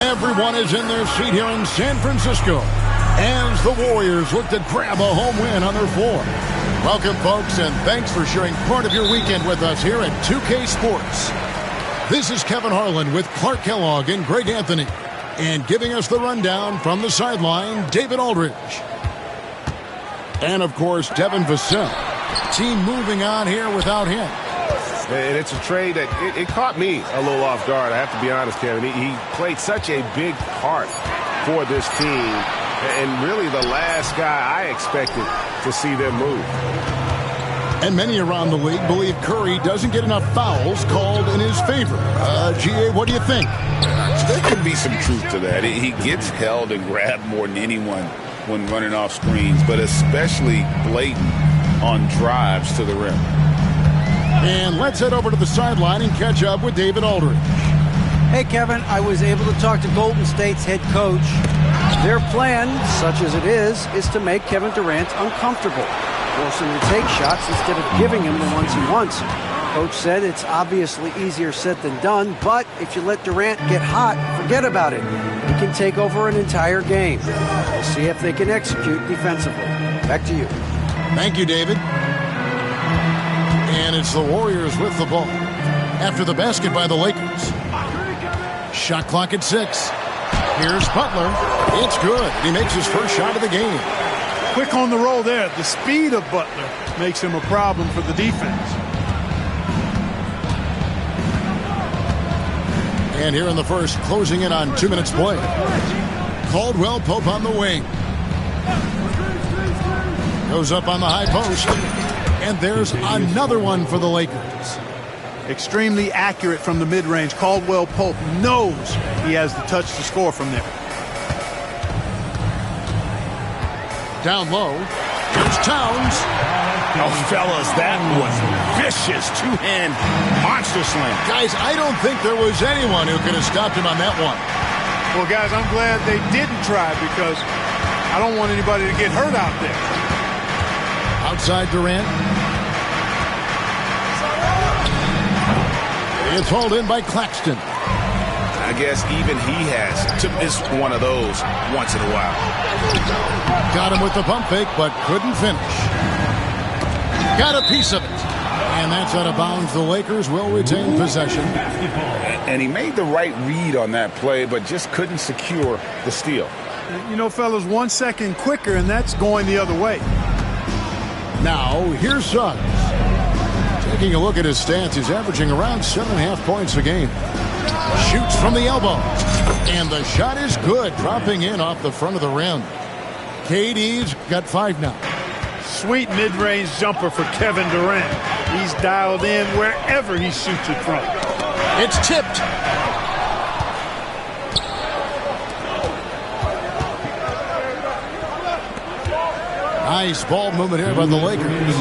Everyone is in their seat here in San Francisco as the Warriors look to grab a home win on their floor. Welcome, folks, and thanks for sharing part of your weekend with us here at 2K Sports. This is Kevin Harlan with Clark Kellogg and Greg Anthony. And giving us the rundown from the sideline, David Aldridge. And, of course, Devin Vassell. Team moving on here without him. And it's a trade that it caught me a little off guard. I have to be honest, Kevin. He played such a big part for this team. And really the last guy I expected to see them move. And many around the league believe Curry doesn't get enough fouls called in his favor. GA, what do you think? There could be some truth to that. He gets held and grabbed more than anyone when running off screens, but especially blatant on drives to the rim. And let's head over to the sideline and catch up with David Aldridge. Hey, Kevin, I was able to talk to Golden State's head coach. Their plan, such as it is to make Kevin Durant uncomfortable, force him to take shots instead of giving him the ones he wants. Coach said it's obviously easier said than done, but if you let Durant get hot, forget about it. He can take over an entire game. We'll see if they can execute defensively. Back to you. Thank you, David. And it's the Warriors with the ball after the basket by the Lakers. Shot clock at 6. Here's Butler. It's good. He makes his first shot of the game. Quick on the roll there. The speed of Butler makes him a problem for the defense. And here in the first, closing in on 2 minutes play. Caldwell Pope on the wing. Goes up on the high post. And there's another one for the Lakers. Extremely accurate from the mid-range. Caldwell Pope knows he has the touch to score from there. Down low. Here's Towns. Oh, fellas, that was vicious. Two-hand monster slam. Guys, I don't think there was anyone who could have stopped him on that one. Well, guys, I'm glad they didn't try because I don't want anybody to get hurt out there. Outside Durant. It's hauled in by Claxton. I guess even he has to miss one of those once in a while. Got him with the pump fake, but couldn't finish. Got a piece of it. And that's out of bounds. The Lakers will retain possession. And he made the right read on that play, but just couldn't secure the steal. You know, fellas, 1 second quicker, and that's going the other way. Now, here's Suggs. Taking a look at his stats, he's averaging around 7.5 points a game. Shoots from the elbow. And the shot is good, dropping in off the front of the rim. KD's got 5 now. Sweet mid-range jumper for Kevin Durant. He's dialed in wherever he shoots it from. It's tipped. Nice ball movement here by the Lakers.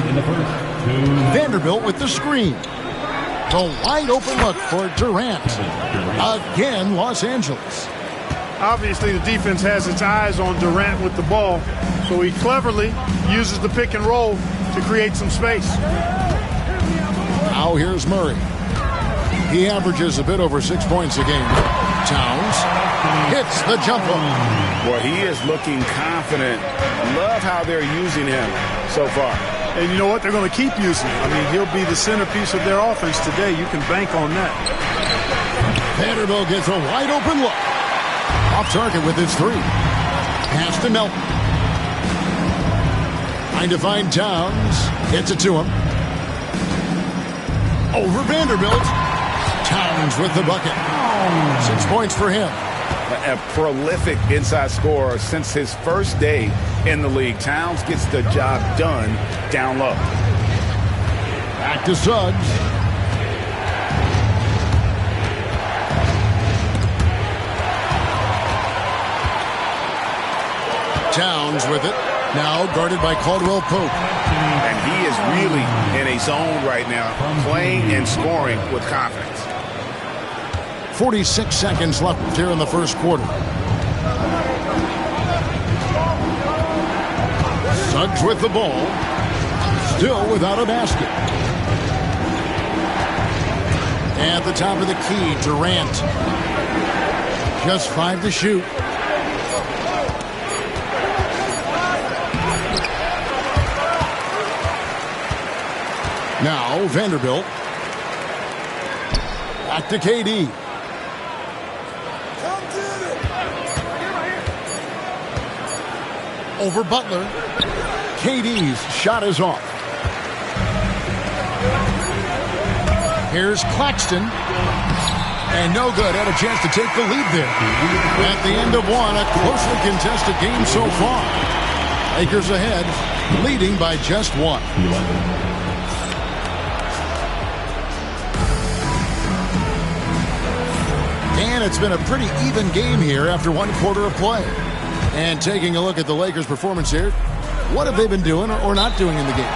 Vanderbilt with the screen. The wide open look for Durant. Again, Los Angeles. Obviously, the defense has its eyes on Durant with the ball, so he cleverly uses the pick and roll to create some space. Now here's Murray. He averages a bit over 6 points a game. Towns hits the jumper. Well, he is looking confident. Love how they're using him so far. And you know what? They're going to keep using him. I mean, he'll be the centerpiece of their offense today. You can bank on that. Vanderbilt gets a wide open look. Off target with his 3. Pass to Melton. Trying to find Towns. Gets it to him. Over Vanderbilt. Towns with the bucket. 6 points for him. A prolific inside scorer since his first day in the league. Towns gets the job done down low. Back to Suggs. Towns with it. Now guarded by Caldwell Pope. And he is really in a zone right now, playing and scoring with confidence. 46 seconds left here in the first quarter. Suggs with the ball. Still without a basket. At the top of the key, Durant. Just 5 to shoot. Now Vanderbilt. Back to KD. Over Butler. KD's shot is off. Here's Claxton. And no good. Had a chance to take the lead there. At the end of one, a closely contested game so far. Lakers ahead, leading by just 1. And it's been a pretty even game here after 1 quarter of play. And taking a look at the Lakers' performance here, what have they been doing or not doing in the game?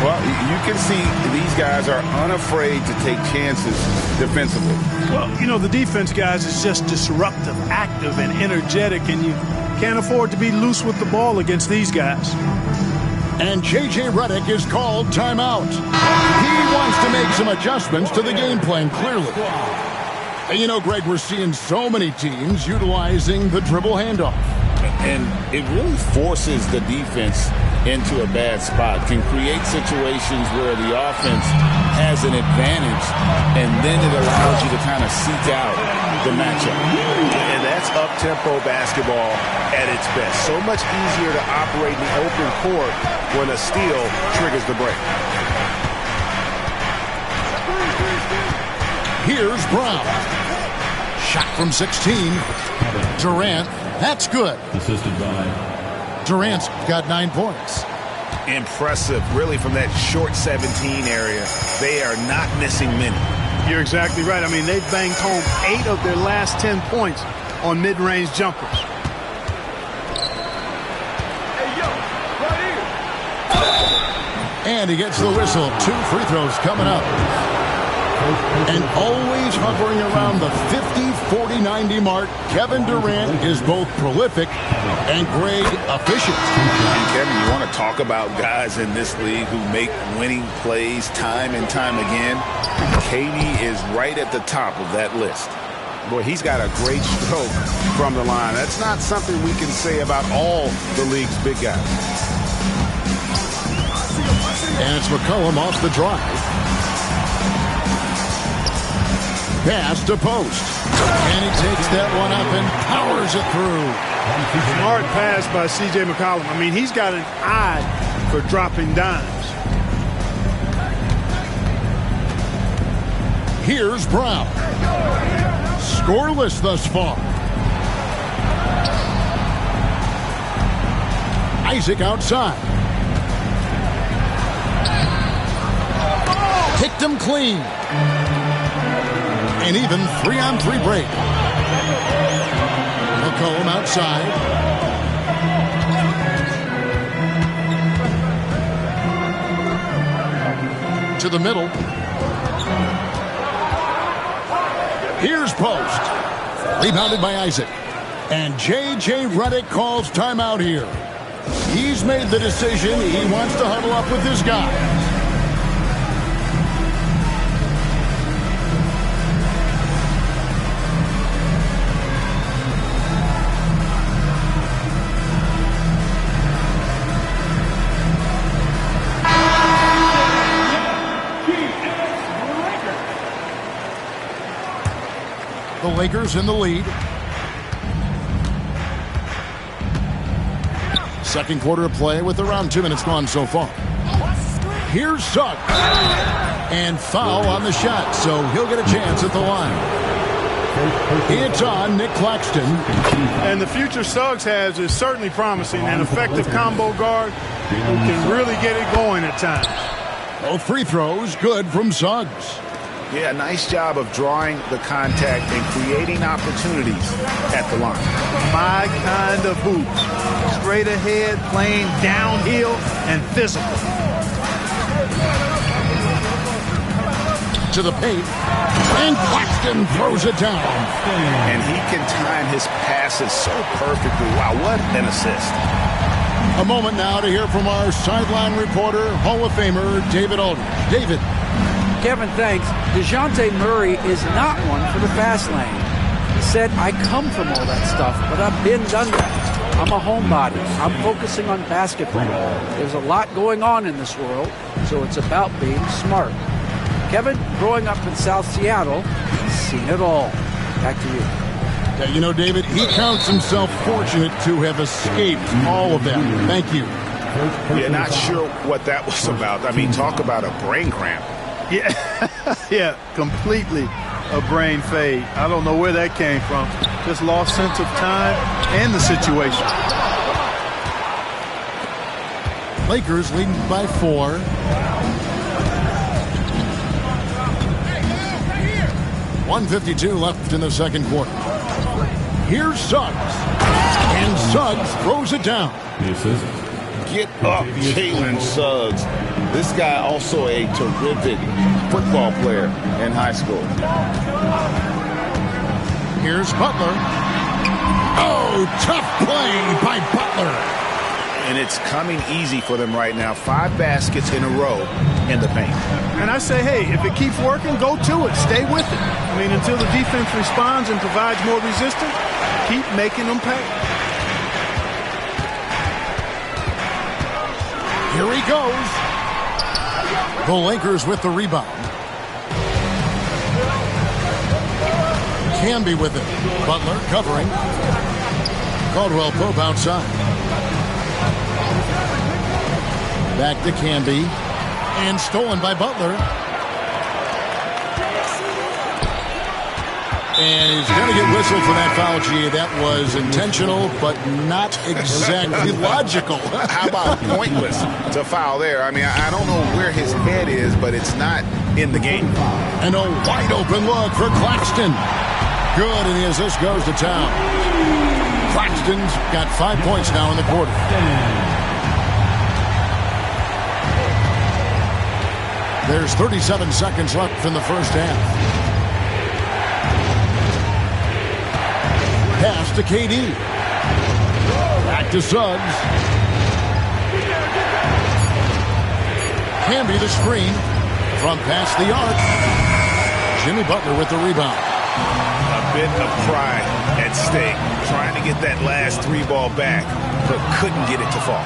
Well, you can see these guys are unafraid to take chances defensively. Well, you know, the defense, guys, is just disruptive, active, and energetic, and you can't afford to be loose with the ball against these guys. And J.J. Redick is called timeout. He wants to make some adjustments to the game plan, clearly. And you know, Greg, we're seeing so many teams utilizing the dribble handoff. And it really forces the defense into a bad spot, can create situations where the offense has an advantage, and then it allows you to kind of seek out the matchup. And that's up-tempo basketball at its best. So much easier to operate in the open court when a steal triggers the break. Here's Brown. Shot from 16. Durant. That's good. Assisted by Durant's got 9 points. Impressive, really, from that short 17 area. They are not missing many. You're exactly right. I mean, they've banged home 8 of their last 10 points on mid-range jumpers. And he gets the whistle. 2 free throws coming up. And always hovering around the 50, 40, 90 mark, Kevin Durant is both prolific and Greg efficient. And Kevin, you want to talk about guys in this league who make winning plays time and time again? KD is right at the top of that list. Boy, he's got a great stroke from the line. That's not something we can say about all the league's big guys. And it's McCollum off the drive. Pass to post. And he takes that one up and powers it through. Smart pass by C.J. McCollum. I mean, he's got an eye for dropping dimes. Here's Brown. Scoreless thus far. Isaac outside. Kicked him clean. And even 3-on-3 break. McCollum outside. To the middle. Here's post. Rebounded by Isaac. And J.J. Redick calls timeout here. He's made the decision. He wants to huddle up with his guy. The Lakers in the lead. Second quarter of play with around 2 minutes gone so far. Here's Suggs. And foul on the shot, so he'll get a chance at the line. It's on Nick Claxton. And the future Suggs has is certainly promising. An effective combo guard who can really get it going at times. Both free throws good from Suggs. Yeah, nice job of drawing the contact and creating opportunities at the line. My kind of hoop. Straight ahead, playing downhill and physical. To the paint. And Claxton throws it down. And he can time his passes so perfectly. Wow, what an assist. A moment now to hear from our sideline reporter, Hall of Famer David Aldridge. David. Kevin, thanks. DeJounte Murray is not one for the fast lane. He said, I come from all that stuff, but I've been done that. I'm a homebody. I'm focusing on basketball. There's a lot going on in this world, so it's about being smart. Kevin, growing up in South Seattle, he's seen it all. Back to you. Yeah, you know, David, he counts himself fortunate to have escaped all of that. Thank you. Yeah, not sure what that was about. I mean, talk about a brain cramp. Yeah, completely a brain fade. I don't know where that came from. Just lost sense of time and the situation. Lakers leading by 4. .152 left in the second quarter. Here's Suggs. And Suggs throws it down. Get up, Jalen Suggs. This guy also a terrific football player in high school. Here's Butler. Oh, tough play by Butler. And it's coming easy for them right now. 5 baskets in a row in the paint. And I say, hey, if it keeps working, go to it. Stay with it. I mean, until the defense responds and provides more resistance, keep making them pay. Here he goes. The Lakers with the rebound. Camby with it. Butler covering. Caldwell Pope outside. Back to Camby. And stolen by Butler. And he's going to get whistled for that foul, G. That was intentional, but not exactly logical. How about pointless to foul there? I mean, I don't know where his head is, but it's not in the game. And a wide open look for Claxton. Good, and the assist goes to town. Claxton's got 5 points now in the quarter. There's 37 seconds left in the first half. Pass to KD. Back to Suggs. Camby the screen from past the arc. Jimmy Butler with the rebound. A bit of pride at stake. Trying to get that last 3 ball back, but couldn't get it to fall.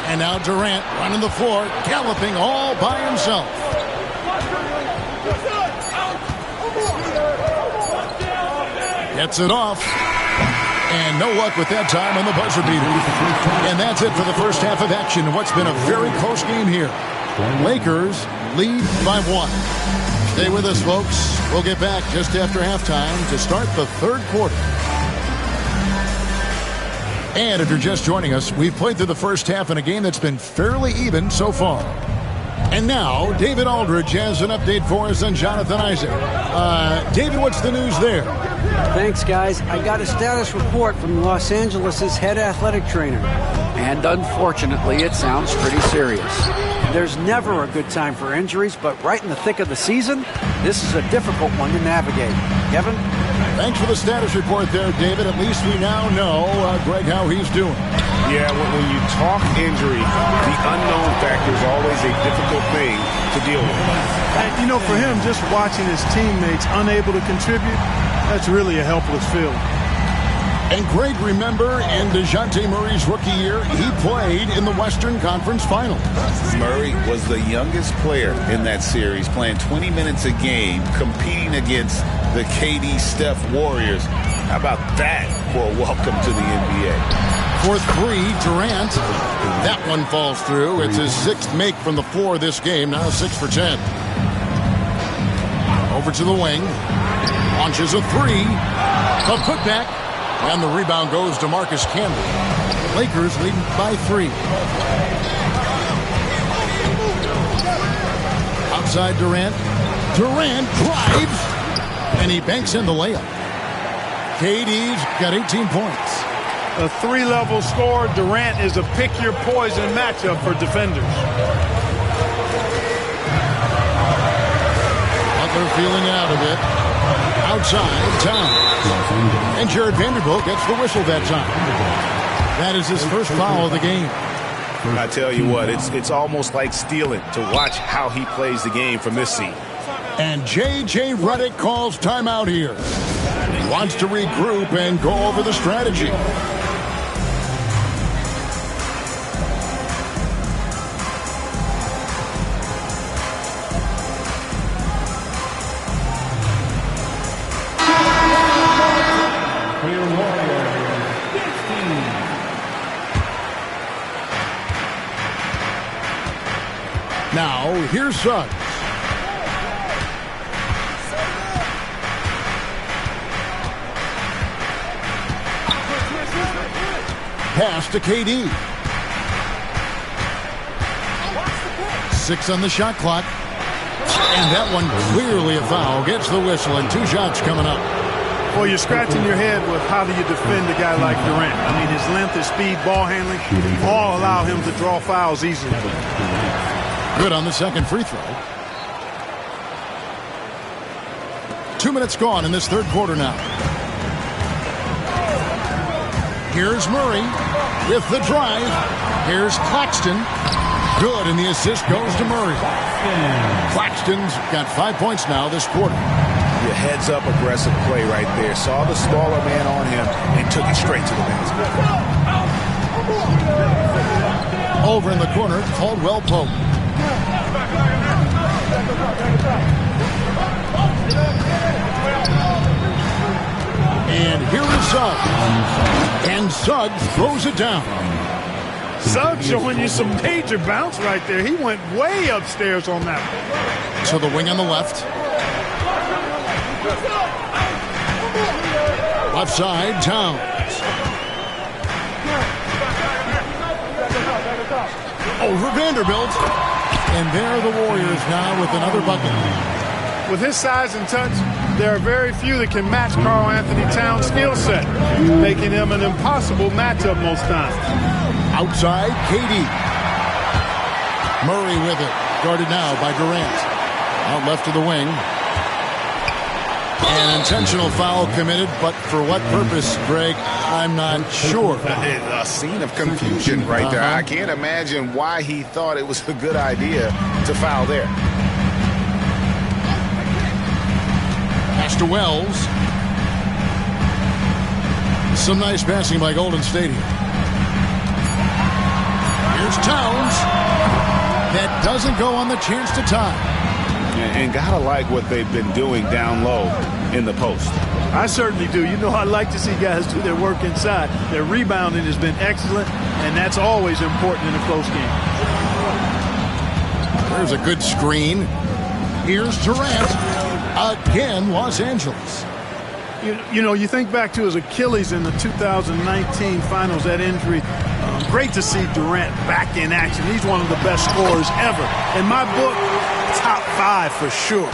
And now Durant running the floor, galloping all by himself. Gets it off. And no luck with that time on the buzzer beater. And that's it for the first half of action in what's been a very close game here. Lakers lead by 1. Stay with us, folks. We'll get back just after halftime to start the third quarter. And if you're just joining us, we've played through the first half in a game that's been fairly even so far. And now, David Aldridge has an update for us on Jonathan Isaac. David, what's the news there? Thanks, guys. I got a status report from Los Angeles' head athletic trainer. And unfortunately, it sounds pretty serious. There's never a good time for injuries, but right in the thick of the season, this is a difficult one to navigate. Kevin? Thanks for the status report there, David. At least we now know, Greg, how he's doing. Yeah, when you talk injury, the unknown factor is always a difficult thing to deal with. And, you know, for him, just watching his teammates unable to contribute, that's really a helpless feeling. And Greg, remember, in DeJounte Murray's rookie year, he played in the Western Conference Finals. Murray was the youngest player in that series, playing 20 minutes a game, competing against the KD Steph Warriors. How about that for a welcome to the NBA? For 3, Durant. That one falls through. It's his 6th make from the floor this game, now 6 for 10. Over to the wing. Launches a 3. A putback. And the rebound goes to Marcus Camby. Lakers leading by 3. Outside Durant. Durant drives. And he banks in the layup. KD's got 18 points. A 3-level score. Durant is a pick-your-poison matchup for defenders. Butler feeling out of it. Outside, Towns. And Jared Vanderbilt gets the whistle that time. That is his first foul of the game. I tell you what, it's almost like stealing to watch how he plays the game from this seat. And J.J. Redick calls timeout here. He wants to regroup and go over the strategy. Now, here's Suggs. Pass to KD. 6 on the shot clock. And that one clearly a foul. Gets the whistle and 2 shots coming up. Well, you're scratching your head with how do you defend a guy like Durant. I mean, his length, his speed, ball handling, all allow him to draw fouls easily. Good on the second free throw. 2 minutes gone in this third quarter now. Here's Murray with the drive. Here's Claxton. Good, and the assist goes to Murray. Claxton's got 5 points now this quarter. Your heads-up aggressive play right there. Saw the smaller man on him and took it straight to the basket. Over in the corner, Caldwell Pope. And here is Suggs. And Suggs throws it down. Suggs showing you some major bounce right there. He went way upstairs on that one. To the wing on the left. Left side, Towns. Over Vanderbilt. And there are the Warriors now with another bucket. With his size and touch, there are very few that can match Karl Anthony Towns' skill set, making him an impossible matchup most times. Outside, KD. Murray with it. Guarded now by Durant. Out left to the wing. An intentional foul committed, but for what purpose, Greg, I'm not sure. A scene of confusion right there. I can't imagine why he thought it was a good idea to foul there. Pass to Wells. Some nice passing by Golden State here. Here's Towns. That doesn't go on the chance to tie. And gotta like what they've been doing down low in the post. I certainly do. You know, I like to see guys do their work inside. Their rebounding has been excellent, and that's always important in a close game. There's a good screen. Here's Durant. Again, Los Angeles. You know, you think back to his Achilles in the 2019 finals, that injury. Great to see Durant back in action. He's one of the best scorers ever. In my book, top 5 for sure.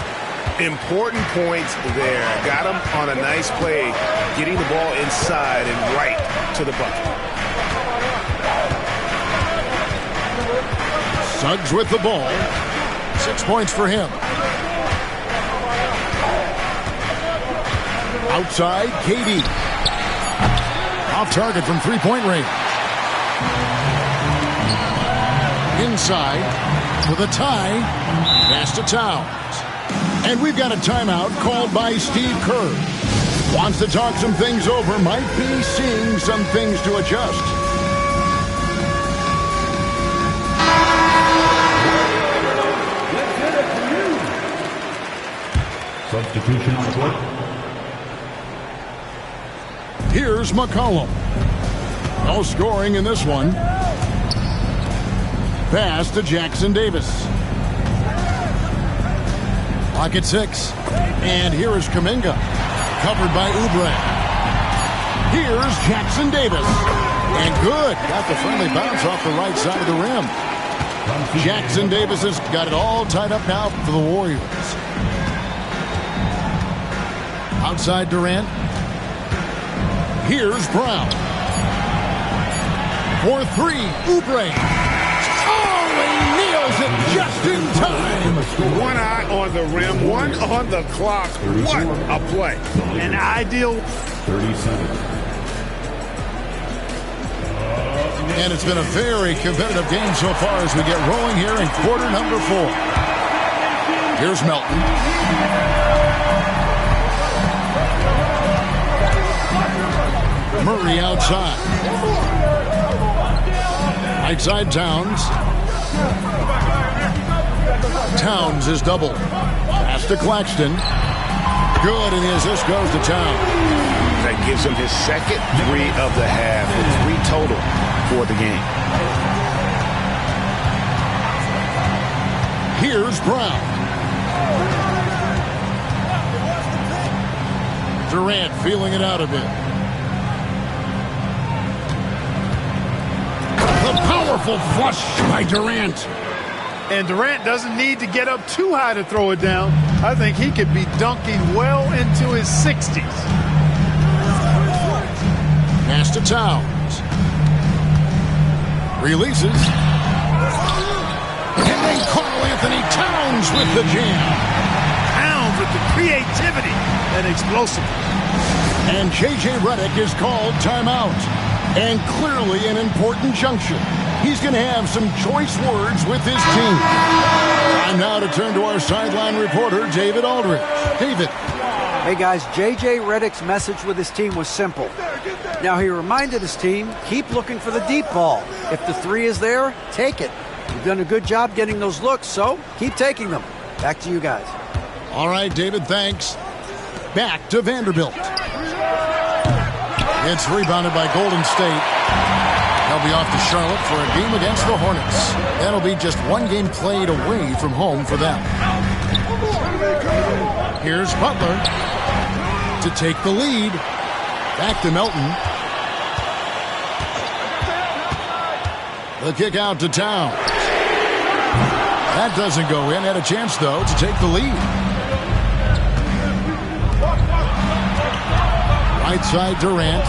Important points there. Got him on a nice play, getting the ball inside and right to the bucket. Suggs with the ball. 6 points for him. Outside, KD. Off target from three-point range. Inside with a tie. Pass to Towns. And we've got a timeout called by Steve Kerr. Wants to talk some things over. Might be seeing some things to adjust. Substitution on the court. Here's McCollum. No scoring in this one. Pass to Jackson Davis. Pocket 6. And here is Kuminga. Covered by Oubre. Here's Jackson Davis. And good. Got the friendly bounce off the right side of the rim. Jackson Davis has got it all tied up now for the Warriors. Outside Durant. Here's Brown. For 3, Oubre. Oh, he nails it just in time. One eye on the rim, one on the clock. What a play. An ideal. 30 seconds. And it's been a very competitive game so far as we get rolling here in quarter number 4. Here's Melton. Murray outside. Right side, Towns. Towns is double. Pass to Claxton. Good, and the assist goes to Towns. That gives him his second three of the half, with 3 total for the game. Here's Brown. Durant feeling it out a bit. The powerful flush by Durant. And Durant doesn't need to get up too high to throw it down. I think he could be dunking well into his 60s. Pass to Towns. Releases. And then Karl-Anthony Towns with the jam. Towns with the creativity and explosiveness. And J.J. Redick is called timeout. And clearly an important junction. He's going to have some choice words with his team. Time now to turn to our sideline reporter, David Aldridge. David. Hey, guys, J.J. Redick's message with his team was simple. Now, he reminded his team, keep looking for the deep ball. If the 3 is there, take it. You've done a good job getting those looks, so keep taking them. Back to you guys. All right, David, thanks. Back to Vanderbilt. It's rebounded by Golden State. They'll be off to Charlotte for a game against the Hornets. That'll be just 1 game played away from home for them. Here's Butler to take the lead. Back to Melton. The kick out to Towns. That doesn't go in. Had a chance, though, to take the lead. Right side, Durant.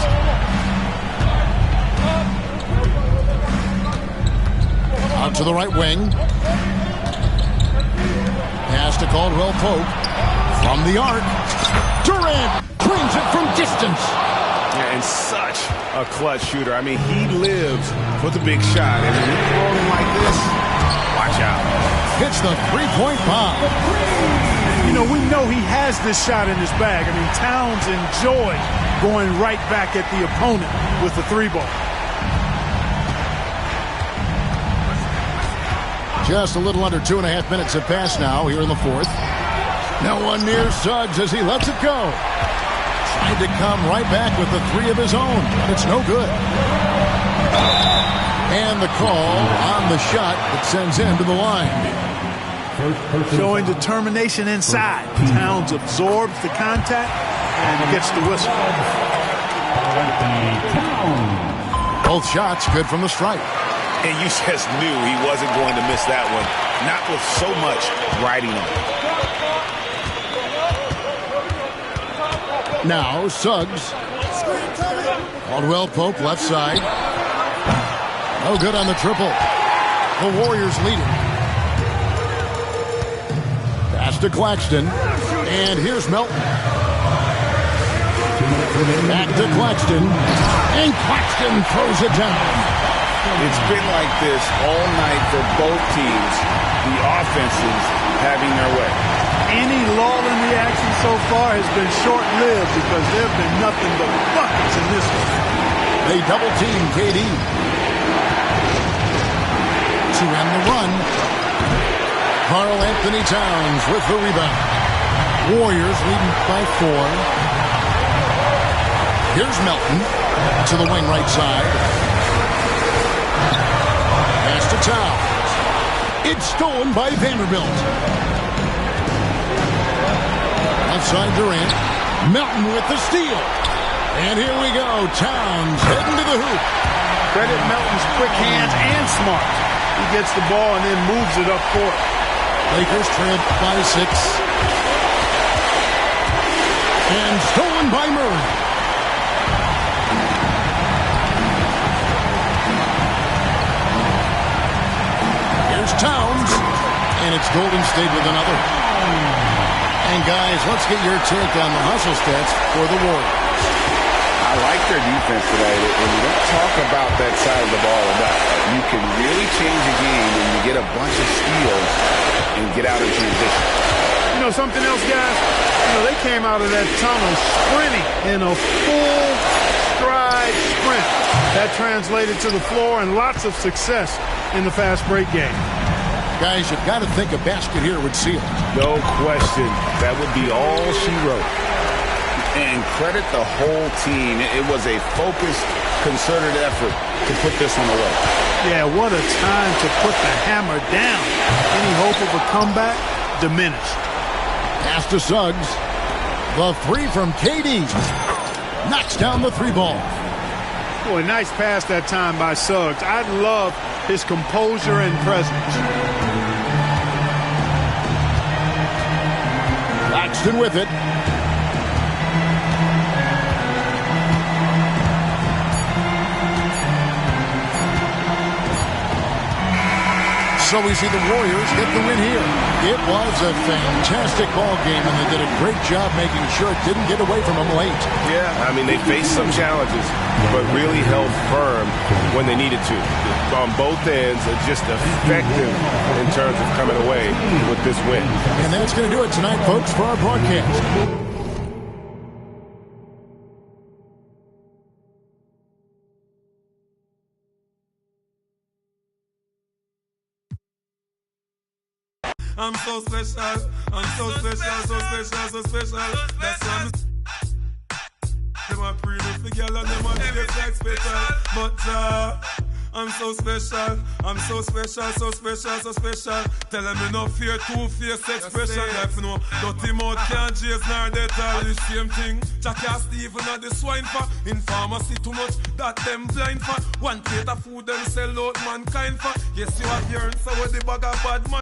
Out to the right wing. Pass to Caldwell Pope. From the arc. Durant brings it from distance. Yeah, and such a clutch shooter. I mean, he lives for the big shot. And when you're rolling like this, watch out. Hits the three-point bomb. You know, we know he has this shot in his bag. I mean, Towns enjoyed going right back at the opponent with the 3-ball. Just a little under 2.5 minutes have passed now here in the fourth. No one near Suggs as he lets it go. Tried to come right back with the 3 of his own, but it's no good. And the call on the shot that sends him to the line. Showing determination inside. Towns absorbs the contact and gets the whistle. Both shots good from the stripe. And you just knew he wasn't going to miss that one. Not with so much riding on it. Now Suggs. Caldwell Pope left side. No good on the triple. The Warriors leading. Pass to Claxton. And here's Melton. Back to Claxton. And Claxton throws it down. It's been like this all night for both teams. The offenses having their way. Any lull in the action so far has been short-lived because there have been nothing but buckets in this one. They double team KD. To end the run. Karl-Anthony Towns with the rebound. Warriors leading by 4. Here's Melton to the wing right side. Pass to Towns. It's stolen by Vanderbilt. Left side Durant. Melton with the steal. And here we go. Towns heading to the hoop. Credit Melton's quick hands and smart. He gets the ball and then moves it up court. Lakers trail by 6. And stolen by Murray. Here's Towns. And it's Golden State with another. And guys, let's get your take on the hustle stats for the Warriors. I like their defense today, and we don't talk about that side of the ball enough. You can really change a game when you get a bunch of steals and get out in transition. You know, something else, guys, you know, they came out of that tunnel sprinting in a full stride sprint. That translated to the floor and lots of success in the fast break game. Guys, you've got to think a basket here would seal it. No question. That would be all she wrote. And credit the whole team. It was a focused, concerted effort to put this one away. Yeah, what a time to put the hammer down. Any hope of a comeback diminished. Pass to Suggs. The three from KD. Knocks down the three ball. Boy, nice pass that time by Suggs. I love his composure and presence. Laxton with it. So we see the Warriors get the win here. It was a fantastic ball game, and they did a great job making sure it didn't get away from them late. Yeah, I mean, they faced some challenges, but really held firm when they needed to. On both ends, just effective in terms of coming away with this win. And that's going to do it tonight, folks, for our broadcast. I'm so special, I'm so special, so special, so special. That's why I'm them a pretty for girl and them a just like special. But I'm so special, I'm so special, so special, so special. Tell them me no fear, two-faced expression. Like you know, dirty mouth can't chase nor that all the same thing. Jackass Steven at the swine for. In pharmacy too much, that them blind for. One plate of food them sell out mankind for. Yes, you have yearned, so with the bag of bad man.